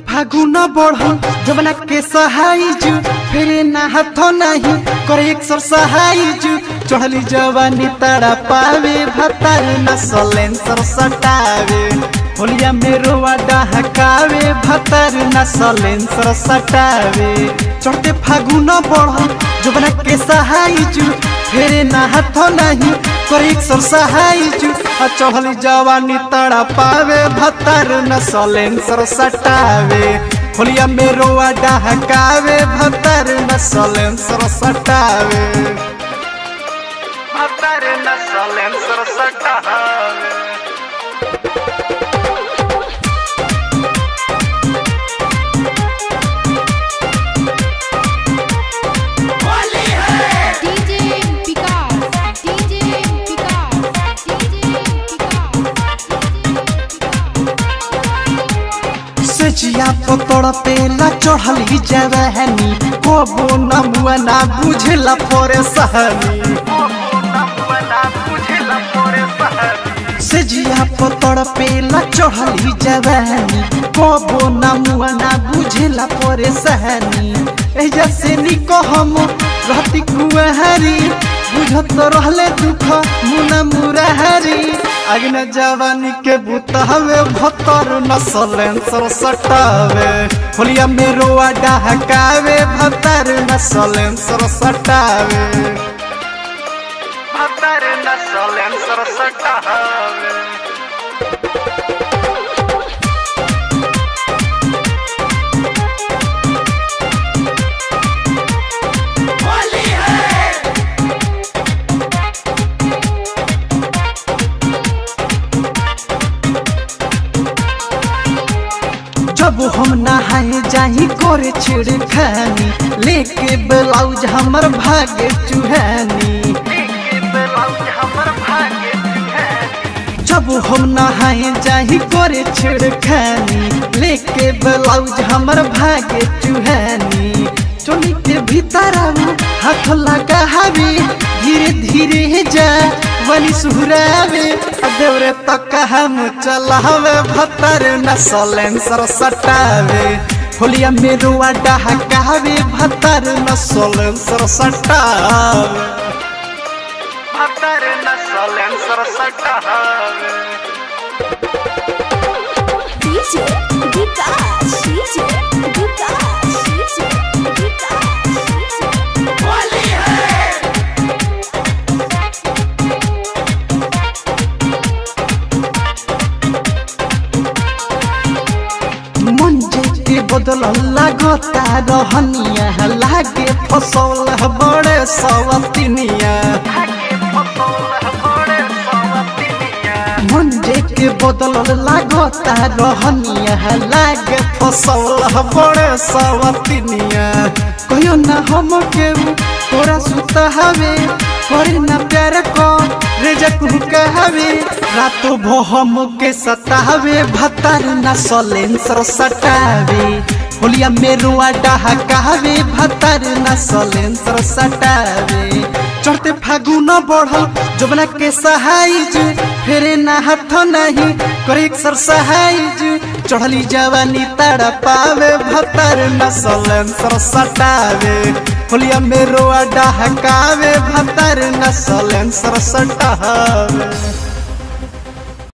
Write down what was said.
फागुना बढ़ल जबना के सहायजू फेरे ना हाथो नहीं करे एक्सर सहायजू चढ़ली जवानी तारा पावे भतार न सलेंसर सटावे होलिया मेरो वाडा हकावे भतार न सलेंसर सटावे चढ़ते फागुना बढ़ल जबना के सहायजू फेरे ना हाथो नहीं करे एक्सर सहायजू चढ़ली जवानी तारा पावे भतार न सलेंसर सटावे होलिया मेरो वाडा हकावे भतार न सलेंसर सटावे भतार न सलेंसर सटावे जिया पतड़ पेला चढ़ली जवानी कबो न मुआ ना बुझला पोरे सहनी से जिया पतड़ पेला चढ़ली जवानी कबो न मुआ ना बुझला पोरे सहनी एजा से निको हम रहती कुहरी बुझत रहले दुख मुना मुरारी अग्न जवानी के बुतावे भतर न सलेंसर सटावे होलिया मेरो वाडा हकावे भतर न सलेंसर सटावे भतर न सलेंसर सटावे जब हम नहाए जाही करे छिड़खानी लेके ब्लाउज हमर भागे चुहानी जब हम नहाए जाही करे छिड़खानी लेके ब्लाउज हमर भागे चुहानी चोली के भीतर हाथ लगा हवे धीरे धीरे जा वनी सुहरावे देवरे तक हम चलावे भतर न सलेंसर सटावे होलिया मेरो वाडा हकावे भतर न सलेंसर सटावे भतर न सलेंसर सटावे डीजे विकास डीजे विकास डीजे विकास वाली है बदल लागता रहनिया लागे फसल बड़े सवतिनिया मंजे के बदल लागता रहनिया लागे फसल बड़े सवतिनिया कहियो ना हम के तोरा सुता हवे करे ना प्यार को रेजा कुह कहवे रातो भो हम के सतावे भतार न सलेंसर सटावे होलिया मेरो वाडा हकावे भतार न सलेंसर सटावे चढ़ते फागुना बढ़ल जबना के सहायज फेरे ना हाथ नहीं करे एक्सर सहायज चढ़ली जवानी तारा पावे भतार न सलेंसर सटावे होलिया मेरो वाडा हकावे भतार न सलेंसर सटावे।